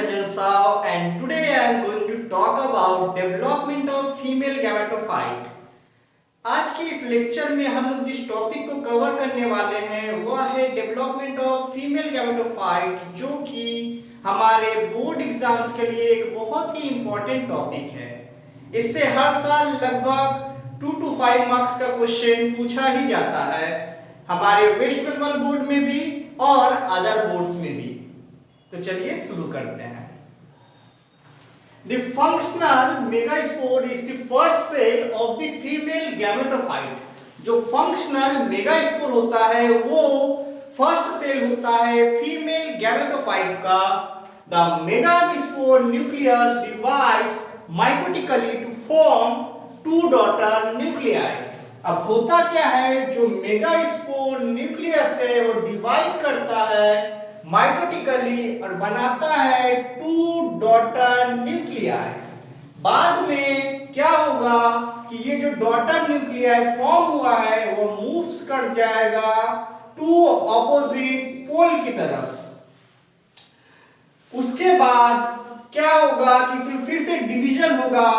Ranjan Saw and today I am going to talk about development of female gametophyte। आज के इस lecture में हम लोग जिस टॉपिक को कवर करने वाले हैं वह है डेवलपमेंट ऑफ फीमेल गैमेटोफाइट, जो कि हमारे बोर्ड एग्जाम्स के लिए एक बहुत ही इम्पोर्टेंट टॉपिक है। इससे हर साल लगभग 2 to 5 मार्क्स का क्वेश्चन पूछा ही जाता है, हमारे वेस्ट बंगाल बोर्ड में भी और अदर बोर्ड्स में भी। तो चलिए शुरू करते हैं। The functional megaspore is the first cell of the female gametophyte। जो functional megaspore होता है वो फर्स्ट सेल होता है फीमेल गैमेटोफाइट का। The megaspore nucleus divides mitotically to form 2 daughter nuclei। अब होता क्या है, जो मेगास्पोर न्यूक्लियस है वो डिवाइड करता है माइटोटिकली और बनाता है 2 डॉटर न्यूक्लियाई। बाद में क्या होगा कि ये जो डॉटर न्यूक्लियाई फॉर्म हुआ है वो मूव्स कर जाएगा 2 ऑपोजिट पोल की तरफ। उसके बाद क्या होगा कि इसमें फिर से डिवीजन होगा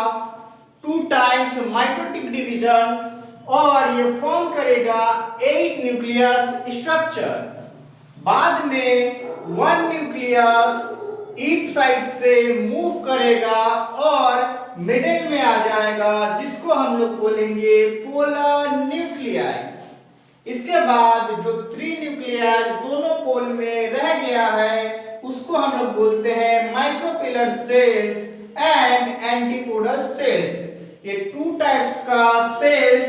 2 टाइम्स माइटोटिक डिवीजन और ये फॉर्म करेगा 8 न्यूक्लियस स्ट्रक्चर। बाद में 1 न्यूक्लियस ईच साइड से मूव करेगा और मिडिल में आ जाएगा, जिसको हम लोग बोलेंगे पोलर न्यूक्लियाई। इसके बाद जो 3 न्यूक्लियस दोनों पोल में रह गया है उसको हम लोग बोलते हैं micropylar cells and antipodal cells. ये 2 टाइप्स का सेल्स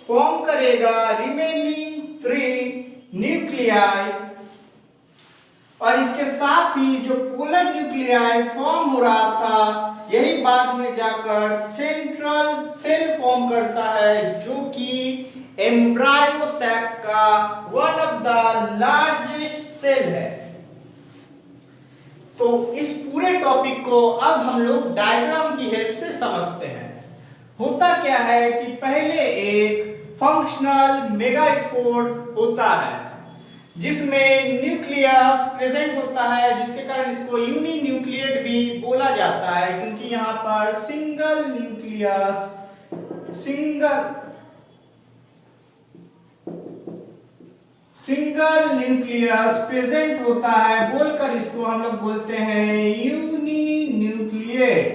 फॉर्म करेगा रिमेनिंग 3 न्यूक्लियाई। और इसके साथ ही जो पोलर न्यूक्लियाई फॉर्म हो रहा था यही बाद में जाकर सेंट्रल सेल फॉर्म करता है, जो कि एम्ब्रायो सैक का one of the largest cell है। तो इस पूरे टॉपिक को अब हम लोग डायग्राम की हेल्प से समझते हैं। होता क्या है कि पहले एक फंक्शनल मेगास्पोर होता है जिसमें न्यूक्लियस प्रेजेंट होता है, जिसके कारण इसको यूनिन्यूक्लिएट भी बोला जाता है, क्योंकि यहाँ पर सिंगल न्यूक्लियस प्रेजेंट होता है, बोलकर इसको हम लोग बोलते हैं यूनिन्यूक्लिएट।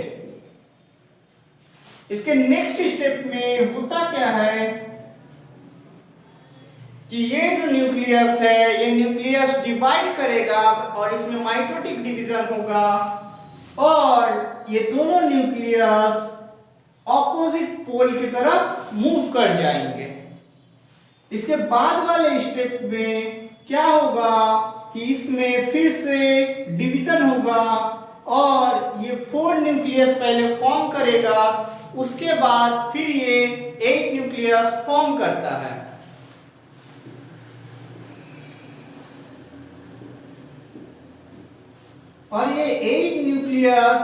इसके नेक्स्ट स्टेप में होता क्या है कि ये जो न्यूक्लियस है ये न्यूक्लियस डिवाइड करेगा और इसमें माइटोटिक डिवीजन होगा और ये दोनों न्यूक्लियस ऑपोजिट पोल की तरफ मूव कर जाएंगे। इसके बाद वाले स्टेप में क्या होगा कि इसमें फिर से डिवीजन होगा और ये 4 न्यूक्लियस पहले फॉर्म करेगा, उसके बाद फिर ये 8 न्यूक्लियस फॉर्म करता है। और ये 8 न्यूक्लियस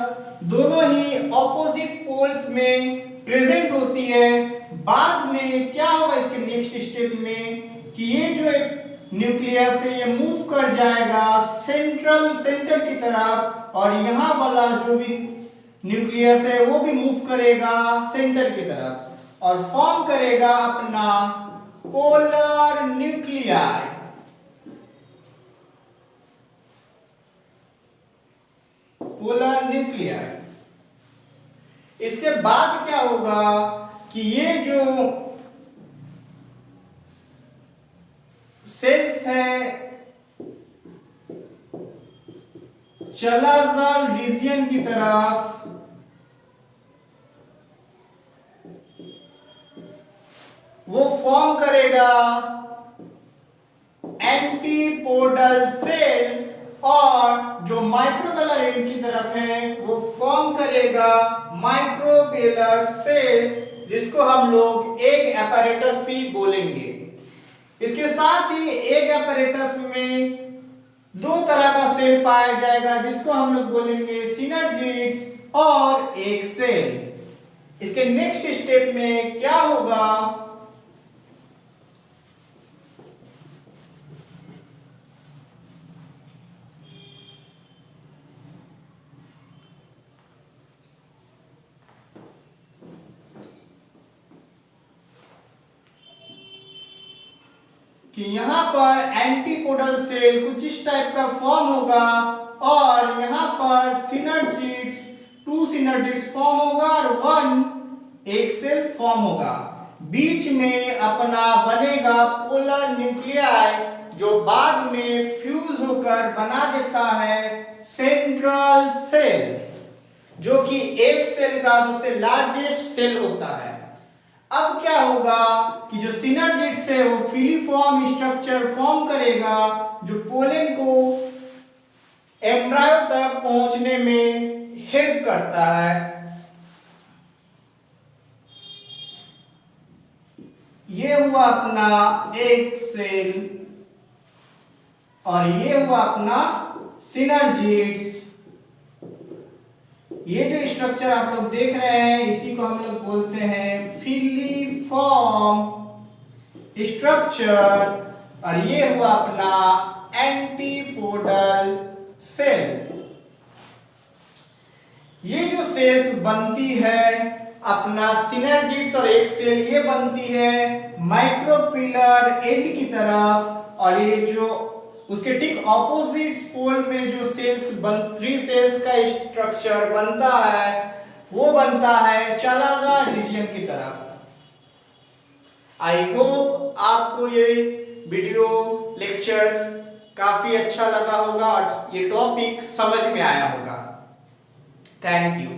दोनों ही ऑपोजिट पोल्स में प्रेजेंट होती है। बाद में क्या होगा इसके नेक्स्ट स्टेप में कि ये जो एक न्यूक्लियस है ये मूव कर जाएगा सेंटर की तरफ और यहाँ वाला जो भी न्यूक्लियस है वो भी मूव करेगा सेंटर की तरफ और फॉर्म करेगा अपना पोलर न्यूक्लियाई। Polar nuclei. इसके बाद क्या होगा कि ये जो सेल्स है चला जाल रीजियन की तरफ वो फॉर्म करेगा एंटीपोडल सेल और जो माइक्रोपेलर एंड की तरफ है वो फॉर्म करेगा माइक्रोपेलर सेल्स, जिसको हम लोग एग apparatus भी बोलेंगे। इसके साथ ही एग apparatus में 2 तरह का सेल पाया जाएगा, जिसको हम लोग बोलेंगे सिनर्जिड्स और एग सेल। इसके नेक्स्ट स्टेप में क्या होगा कि यहाँ पर एंटीपोडल सेल कुछ इस टाइप का फॉर्म होगा और यहाँ पर सिनर्जिड्स, 2 सिनर्जिड्स फॉर्म होगा और 1 एक सेल फॉर्म होगा। बीच में अपना बनेगा पोलर न्यूक्लियाई जो बाद में फ्यूज होकर बना देता है सेंट्रल सेल, जो कि एक सेल का सबसे लार्जेस्ट सेल होता है। अब क्या होगा कि जो सिनर्जिड्स है वो फिलीफॉर्म स्ट्रक्चर फॉर्म करेगा जो पोलन को एम्ब्रायो तक पहुंचने में हेल्प करता है। ये हुआ अपना एक सेल और ये हुआ अपना सिनर्जिड्स। ये जो स्ट्रक्चर आप लोग देख रहे हैं इसी को हम लोग बोलते हैं फिलीफॉर्म स्ट्रक्चर और ये हुआ अपना एंटीपोडल सेल। ये जो सेल्स बनती है अपना सिनर्जिड्स और एक सेल ये बनती है माइक्रोपिलर एंड की तरफ, और ये जो उसके ठीक ऑपोजिट पोल में जो सेल्स 3 सेल्स का स्ट्रक्चर बनता है वो बनता है चालाज़ार रीजन की तरफ। आई होप आपको ये वीडियो लेक्चर काफी अच्छा लगा होगा और ये टॉपिक समझ में आया होगा। Thank you.